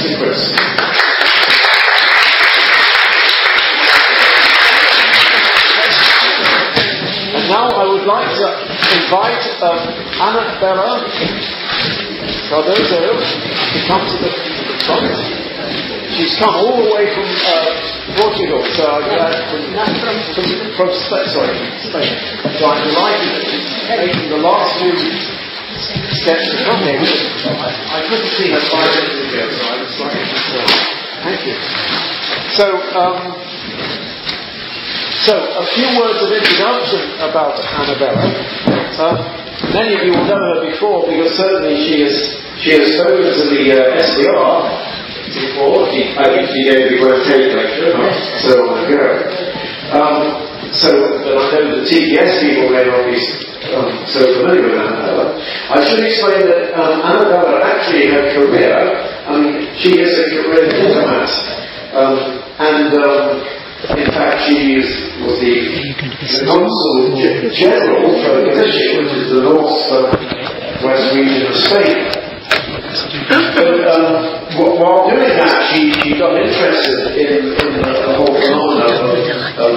to Chris. And now I would like to invite Anabela Cardoso to come to the front. She's come all the way from Portugal, so from Spain. So I'm delighted that she's taking the last few steps to come here. I couldn't see her 5 minutes ago, so I was slightly concerned. Thank you. So a few words of introduction about Anabela. Many of you will know her before, because certainly she has spoken to the SDR before. I think she gave the World Trade lecture not so long ago. But I know the TPS people may not be so familiar with Anabela. I should explain that Anabela actually, her career, she is a career diplomat, in fact, she was the Consul General for the Galicia, which is the north-west region of Spain. But while doing that, she got interested in the whole phenomenon of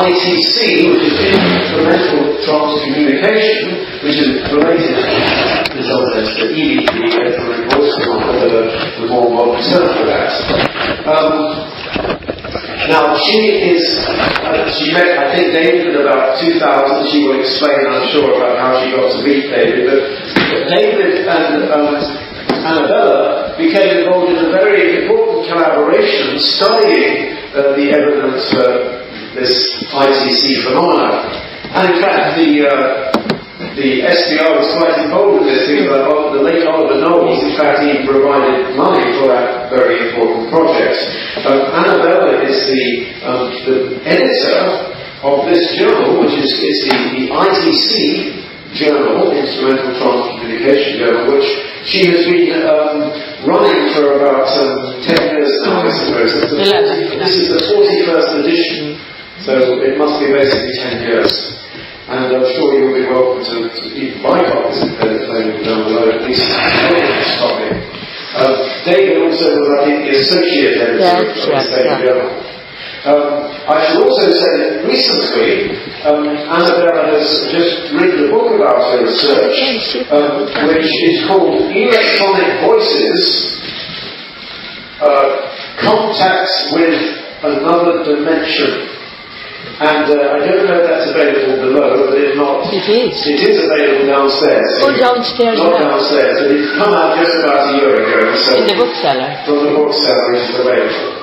ITC, which is Incremental Transcommunication, which is related in some sense to EVP, electronic voice command, the more modern term for that. Now, she met, I think, David in about 2000. She will explain, I'm sure, about how she got to meet David. But David and Anabela became involved in a very important collaboration studying the evidence for this ITC phenomenon. And in fact, the SDR was quite involved with this, because the late Oliver Knowles, in fact, he provided money for that very important project. Anabela is the editor of this journal, which is the ITC journal, Instrumental Transcommunication Journal, which she has been running for about 10 years now, I suppose. This is the 41st edition, so it must be basically 10 years. And I'm sure you'll be welcome to even buy copies of it down below, at least this topic. David also was, I think, the associate editor of the same journal. I should also say that recently, Anabela has just written a book about her research, which is called Electronic Voices, Contacts with Another Dimension. And I don't know if that's available below, but if not, it is available downstairs. Oh, downstairs. Not downstairs, but it's come out just about a year ago. So in the bookseller. From the bookseller, which is available.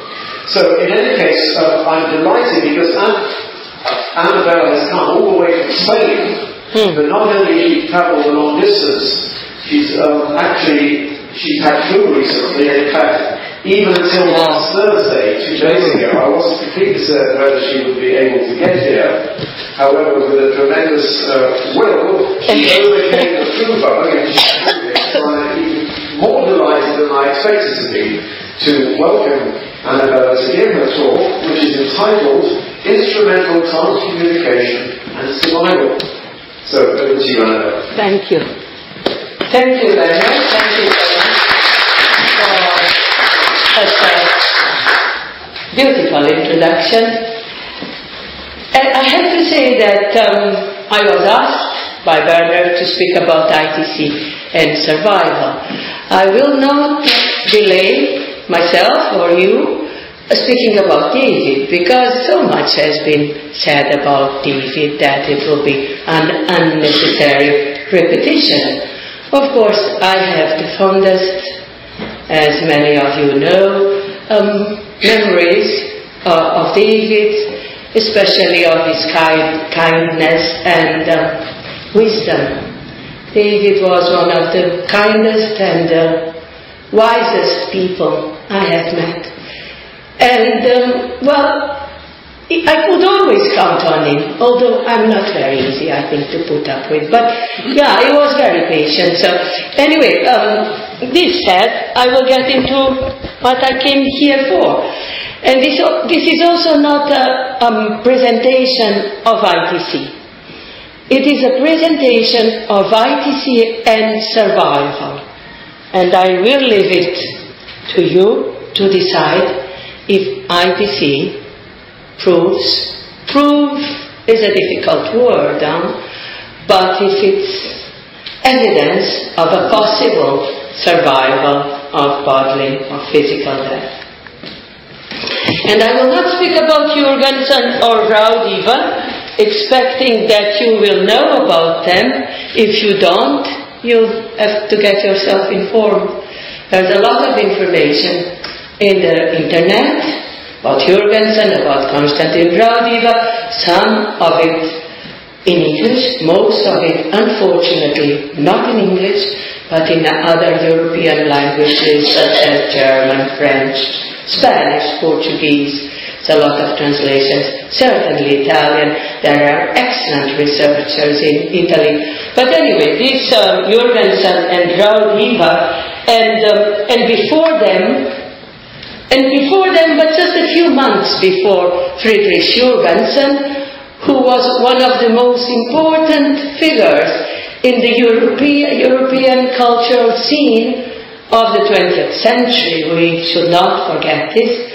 So in any case, I'm delighted because Anabela has come all the way from Spain, but not only has she travelled a long distance, she's had flu recently, and in fact, even until last Thursday, 2 days ago, I wasn't completely certain whether she would be able to get here. However, with a tremendous will, she overcame the flu bug, and she's even more delighted than I expected to be to welcome Anabela to give her talk, which is entitled Instrumental Transcommunication and Survival. So, over to you, Anabela. Thank you. Thank you very much. Thank you very much for such a beautiful introduction. And I have to say that I was asked by Werner to speak about ITC and survival. I will not delay myself or you speaking about David, because so much has been said about David that it will be an unnecessary repetition. Of course, I have the fondest, as many of you know, memories of David, especially of his kindness and wisdom. David was one of the kindest and wisest people I have met. And, I could always count on him, although I'm not very easy, I think, to put up with. But, yeah, he was very patient. So, anyway, this said, I will get into what I came here for. And this is also not a presentation of ITC. It is a presentation of ITC and survival. And I will leave it to you to decide if ITC proves, prove is a difficult word, but if it's evidence of a possible survival of bodily or physical death. And I will not speak about Jurgensen or Raudiva, expecting that you will know about them. If you don't, you have to get yourself informed. There's a lot of information in the internet about Jurgensen, about Konstantin Raudiva, some of it in English, most of it unfortunately not in English, but in other European languages such as German, French, Spanish, Portuguese. It's a lot of translations, certainly Italian. There are excellent researchers in Italy. But anyway, this Jurgensen and Raudiva, and before them, but just a few months before, Friedrich Jurgensen, who was one of the most important figures in the European cultural scene of the 20th century. We should not forget this.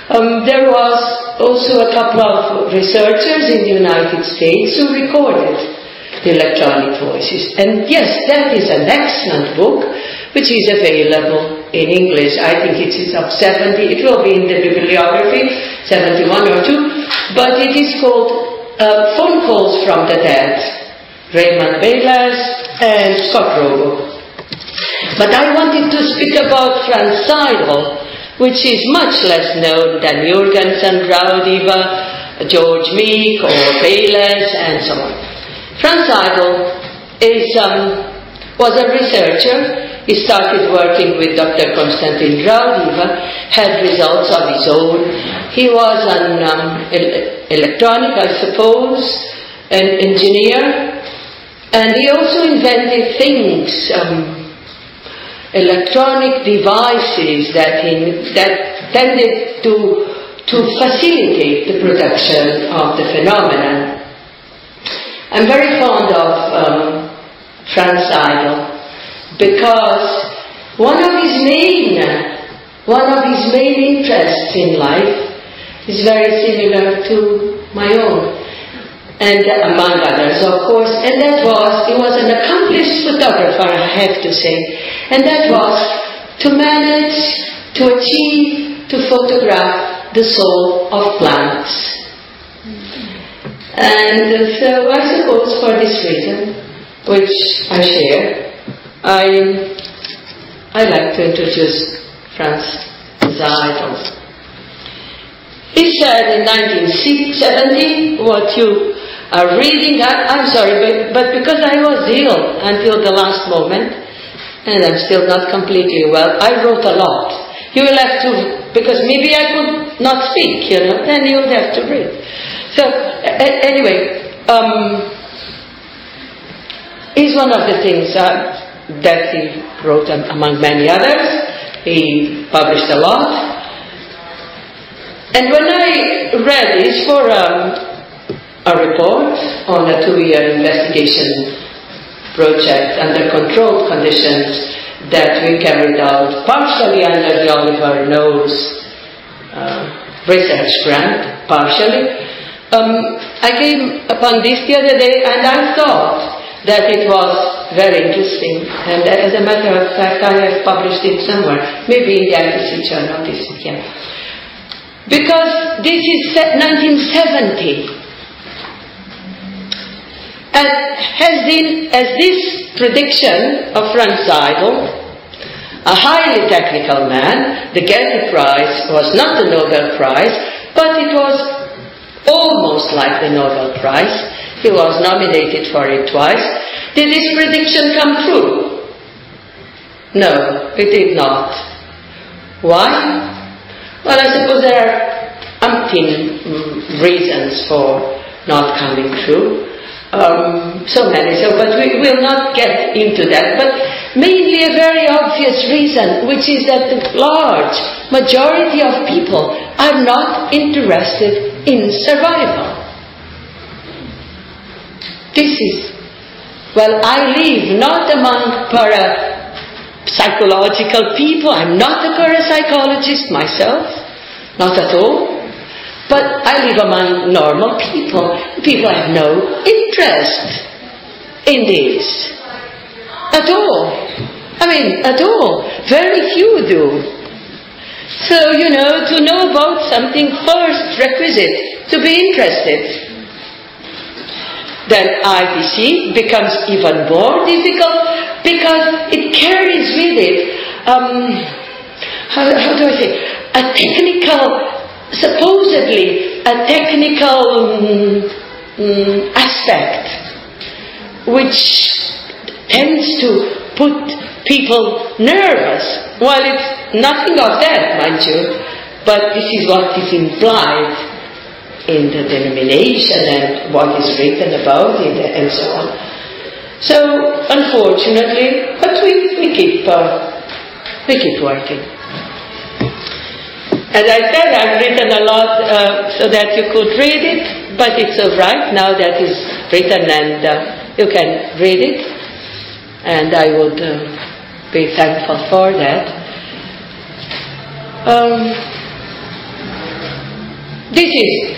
There was also a couple of researchers in the United States who recorded the electronic voices. And yes, that is an excellent book, which is available in English. I think it is up 70. It will be in the bibliography, 71 or 2. But it is called Phone Calls from the Dead, Raymond Bayless and Scott Rogo. But I wanted to speak about Franz Seidel, which is much less known than Jurgensen, Raudiva, George Meek or Bayless and so on. Franz Seidel was a researcher. He started working with Dr. Konstantin Raudiva, had results of his own. He was an electronic, I suppose, an engineer, and he also invented things, electronic devices that tended to facilitate the production of the phenomenon. I'm very fond of Franz Seidel because one of his main interests in life is very similar to my own, and among others, of course, and that was, he was an accomplished photographer, I have to say, and that was to manage, to achieve, to photograph the soul of plants. And so I suppose for this reason, which I share, I like to introduce Franz Seidel. He said in 1970, what you are reading, I'm sorry, but because I was ill until the last moment, and I'm still not completely well, I wrote a lot. You will have to, because maybe I could not speak, then you would have to read. So, anyway, is one of the things that he wrote among many others. He published a lot. And when I read this for a report on a 2-year investigation project under controlled conditions that we carried out partially under the Oliver Knowles research grant, partially, I came upon this the other day and I thought that it was very interesting, and as a matter of fact I have published it somewhere, maybe in the ITC journal this year. Because this is 1970, and as this prediction of Franz Seidel, a highly technical man, the Getty Prize was not the Nobel Prize, but it was almost like the Nobel Prize. He was nominated for it twice. Did his prediction come true? No, it did not. Why? Well, I suppose there are umpteen reasons for not coming true. So many, but we will not get into that. But mainly a very obvious reason, which is that the large majority of people are not interested in survival. This is, well, I live not among psychological people. I'm not a parapsychologist myself, not at all. But I live among normal people. People have no interest in this at all. I mean, at all. Very few do. So, to know about something first requisite to be interested. Then ITC becomes even more difficult because it carries with it, how do I say, a technical, supposedly a technical aspect, which tends to put people nervous. Well, it's nothing of that, mind you, but this is what is implied in the denomination and what is written about it and so on. So, unfortunately, but we keep working. As I said, I've written a lot so that you could read it, but it's all right now that it's written and you can read it, and I would be thankful for that. This is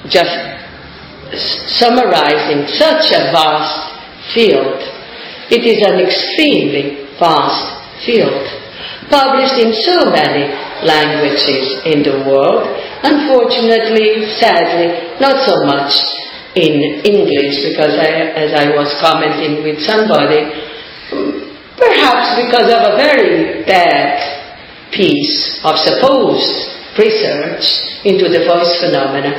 just summarizing such a vast field. It is an extremely vast field, published in so many languages in the world. Unfortunately, sadly, not so much in English, because as I was commenting with somebody, perhaps because of a very bad piece of supposed research into the voice phenomena,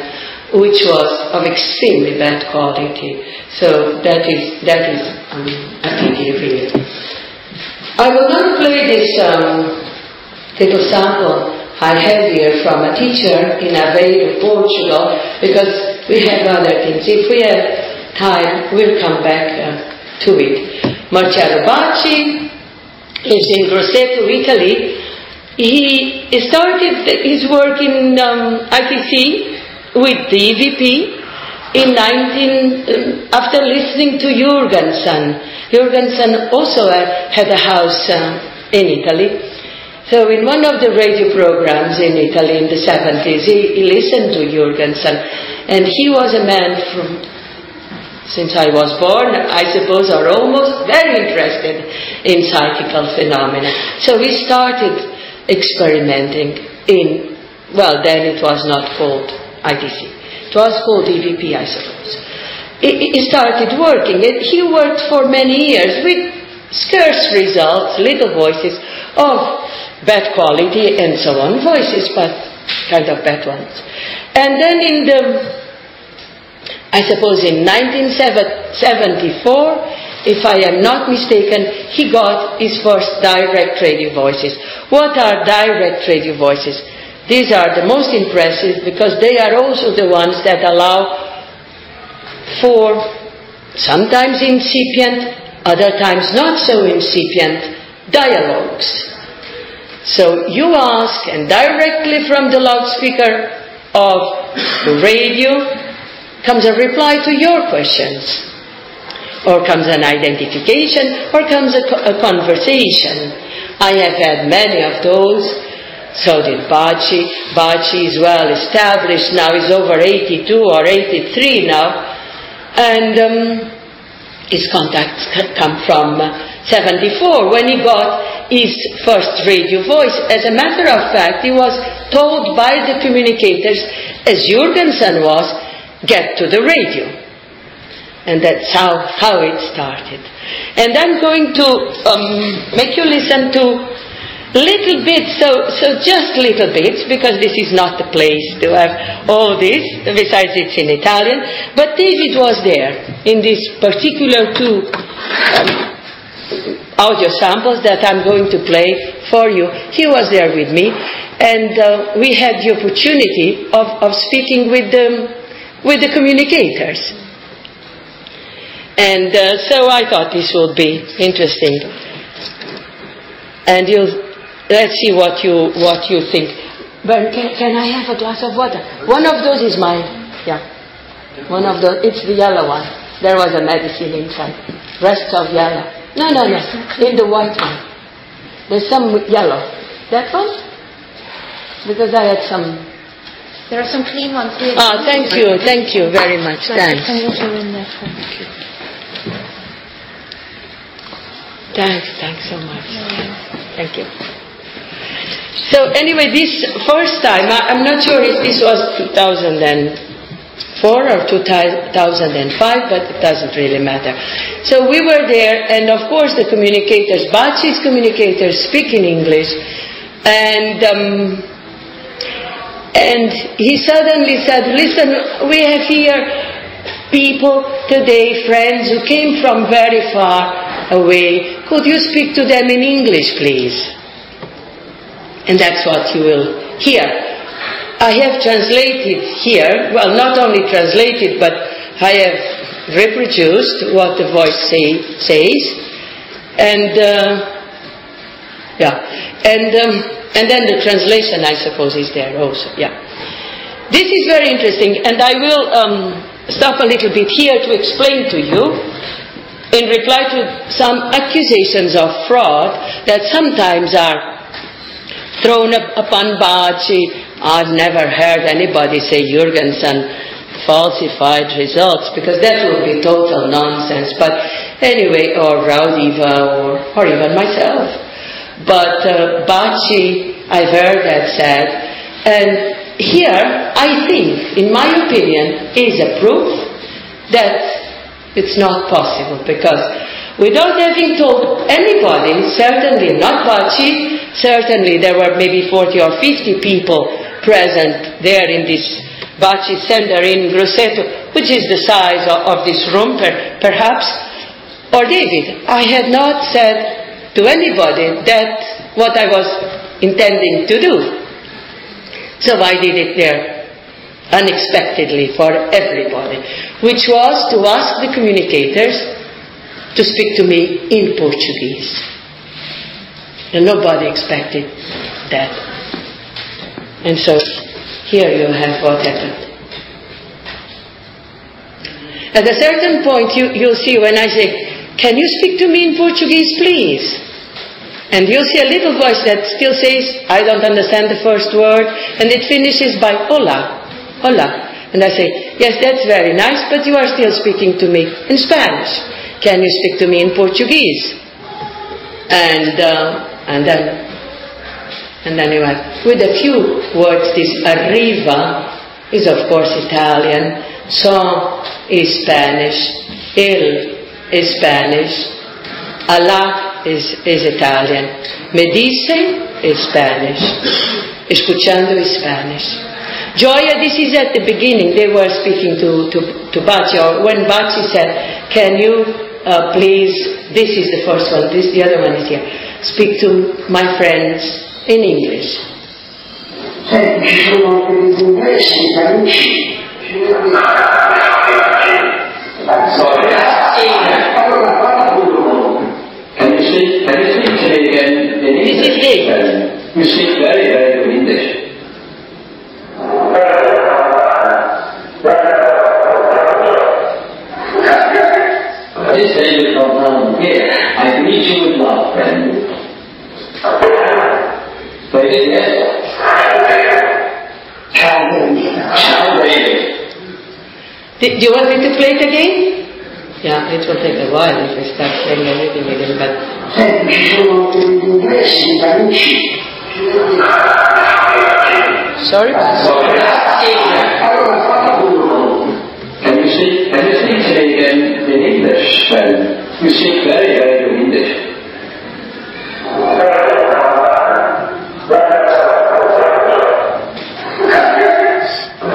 which was of extremely bad quality. So that is a pity, really. I will not play this little sample I have here from a teacher in Aveiro, Portugal, because we have other things. If we have time, we'll come back to it. Marcello Bacci lives in Grosseto, Italy. He started his work in ITC with the EVP after listening to Jurgensen. Jurgensen also had a house in Italy. So in one of the radio programs in Italy in the 70s, he listened to Jurgensen. And he was a man since I was born, I suppose, or almost very interested in psychical phenomena. So we started experimenting then it was not called ITC. It was called EVP, I suppose. He started working. He worked for many years with scarce results, little voices of bad quality and so on. Voices, but kind of bad ones. And then I suppose in 1974, if I am not mistaken, he got his first direct radio voices. What are direct radio voices? These are the most impressive because they are also the ones that allow for sometimes incipient, other times not so incipient, dialogues. So you ask, and directly from the loudspeaker of the radio comes a reply to your questions, or comes an identification, or comes a conversation. I have had many of those. So did Bacci. Bacci is well established now. He's over 82 or 83 now. And his contacts come from 74, when he got his first radio voice. As a matter of fact, he was told by the communicators, as Jurgensen was, get to the radio. And that's how it started. And I'm going to make you listen to little bits, so just little bits, because this is not the place to have all this, besides it's in Italian. But David was there in these particular two audio samples that I'm going to play for you. He was there with me, and we had the opportunity of speaking with the communicators. And so I thought this would be interesting. And let's see what you think. But can I have a glass of water? One of those is mine. Yeah. One of those. It's the yellow one. There was a medicine inside. Rest of yellow. No. In the white one. There's some yellow. That one? Because I had some... There are some clean ones here. Ah, thank you very much. Thanks. Thanks so much. Thank you. So anyway, this first time, I'm not sure if this was 2004 or 2005, but it doesn't really matter. So we were there, and of course the communicators, Baci's communicators, speak in English, and he suddenly said, listen, we have here people today, friends who came from very far away. Could you speak to them in English, please? And that's what you will hear. I have translated here, well, not only translated, but I have reproduced what the voice says. And, and then the translation, I suppose, is there also, yeah. This is very interesting, and I will stop a little bit here to explain to you, in reply to some accusations of fraud that sometimes are thrown upon Baci. I've never heard anybody say Jurgensen falsified results, because that would be total nonsense. But anyway, or Raudiva, or even myself. But Baci, I've heard that said. And here, I think, in my opinion, is a proof that it's not possible, because without having told anybody, certainly not Baci, certainly there were maybe 40 or 50 people present there in this Baci Center in Grosseto, which is the size of this room, perhaps. Or David, I had not said to anybody that what I was intending to do. So I did it there unexpectedly for everybody, which was to ask the communicators to speak to me in Portuguese. And nobody expected that. And so here you have what happened. At a certain point you'll see when I say, can you speak to me in Portuguese, please? And you'll see a little voice that still says, I don't understand the first word, and it finishes by hola, hola. And I say, yes, that's very nice, but you are still speaking to me in Spanish. Can you speak to me in Portuguese? And then you have, with a few words, this arriva is of course Italian, son is Spanish, il is Spanish, Allah is Italian, me dicen is Spanish, escuchando is Spanish. Gioia, this is at the beginning, they were speaking to Baci, or when Baci said, can you please, this is the first one, the other one is here, speak to my friends in English. Can you speak to me again in English? This is David. You speak very, very good English. This David Fontana here. I greet you with love, friend. Play it again. Ciao, David. Do you want me to play it again? Yeah, it will take a while if I start playing everything again, but... Sorry? Can you speak to me again in English, friend? You speak very, very good English.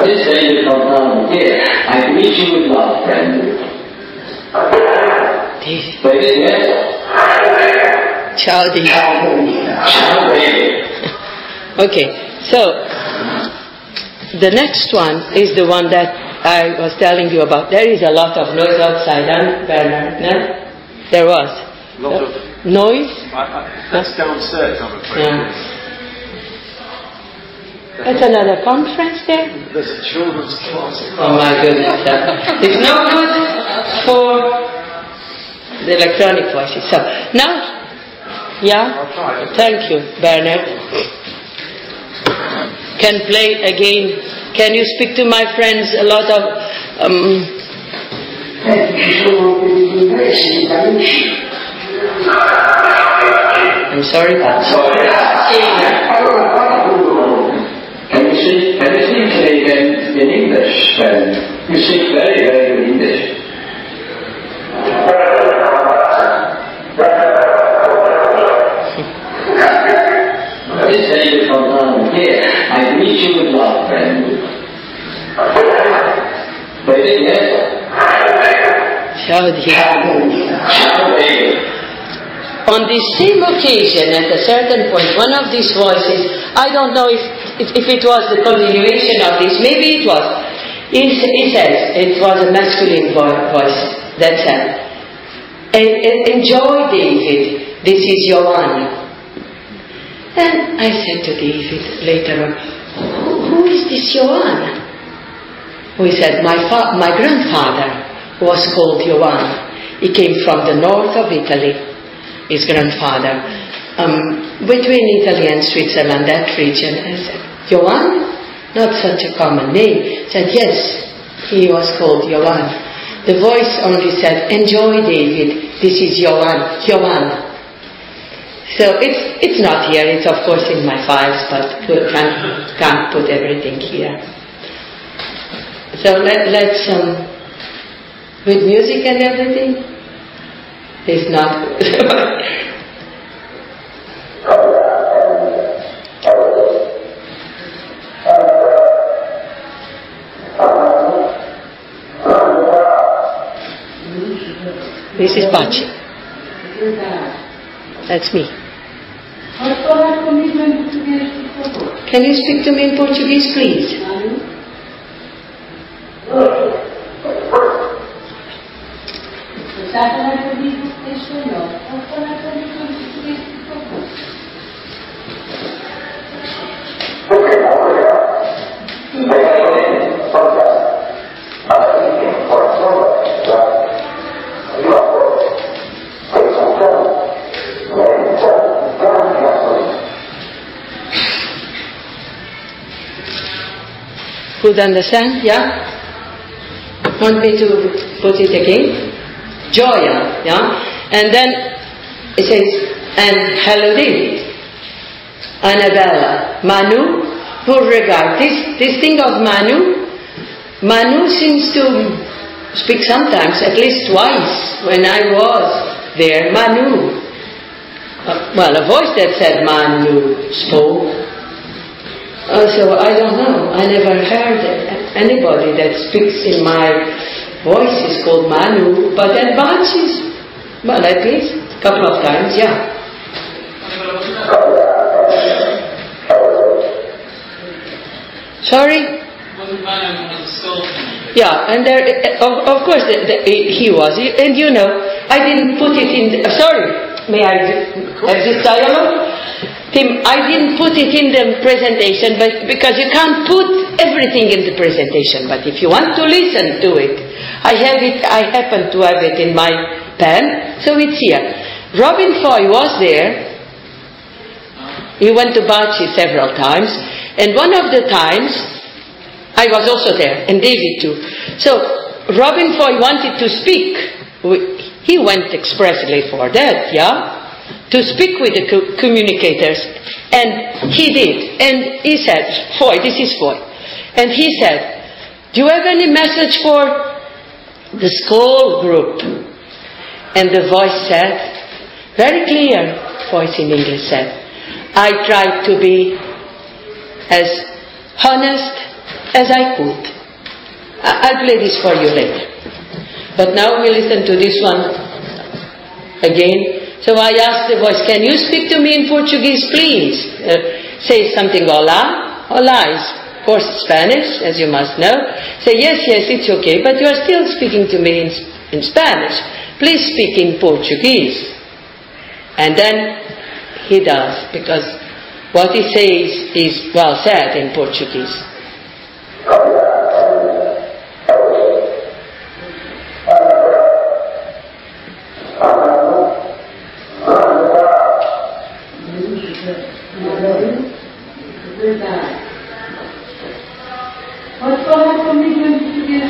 This David Fontana here. I greet you with love, friend. Play it again. Ciao, David. Ciao, David. Okay, so the next one is the one that I was telling you about. There is a lot of noise outside, huh, Bernard? No? There was. A lot of noise? That's downstairs, I'm afraid. Yeah. That's another conference there? There's a children's class. Oh my goodness. It's no good for the electronic voices. So now, Yeah? I'll try. Thank you, Bernard. Can play again. Can you speak to my friends a lot of... I'm sorry, but... Can you speak in English then? You speak very, very good English. This is David Fontana here. I meet you with love, friend. David, yes? On this same occasion, at a certain point, one of these voices, I don't know if it was the continuation of this, maybe it was. He says, it was a masculine voice that said, enjoy, David, this is your one. And I said to David later on, who is this Joanna? He said, my grandfather was called Joanna. He came from the north of Italy, his grandfather. Between Italy and Switzerland, that region. I said, Joanna? Not such a common name. He said, yes, he was called Joanna. The voice only said, enjoy, David, this is Joanna. So it's not here, it's of course in my files, but can't put everything here. So let's, with music and everything, it's not good. This is Pachi. That's me. Can you speak to me in Portuguese, please? Could understand? Yeah? Want me to put it again? Joya, yeah? And then it says, and hello David, Anabela, Manu, Beauregard. This thing of Manu seems to speak sometimes, at least twice, when I was there, Manu. Well, a voice that said Manu spoke. So I don't know. I never heard anybody that speaks in my voice is called Manu, but at Bachi's, well, at least a couple of times, yeah. Sorry? Yeah, and there, of course, he was, and you know, I didn't put it in. Sorry, may I have this dialogue? Tim, I didn't put it in the presentation, but because you can't put everything in the presentation. But if you want to listen to it, I happen to have it in my pen, so it's here. Robin Foy was there. He went to Bachi several times, and one of the times I was also there, and David too. So Robin Foy wanted to speak. He went expressly for that, yeah? To speak with the communicators, and he did, and he said, Foy, this is Foy, and he said, do you have any message for the school group? And the voice said, very clear voice in English said, I tried to be as honest as I could. I'll play this for you later, but now we listen to this one again. So I asked the voice, can you speak to me in Portuguese, please? Say something, hola. Hola is, of course, Spanish, as you must know. Say, yes, it's okay, but you are still speaking to me in Spanish. Please speak in Portuguese. And then he does, because what he says is well said in Portuguese. time. What for commitment to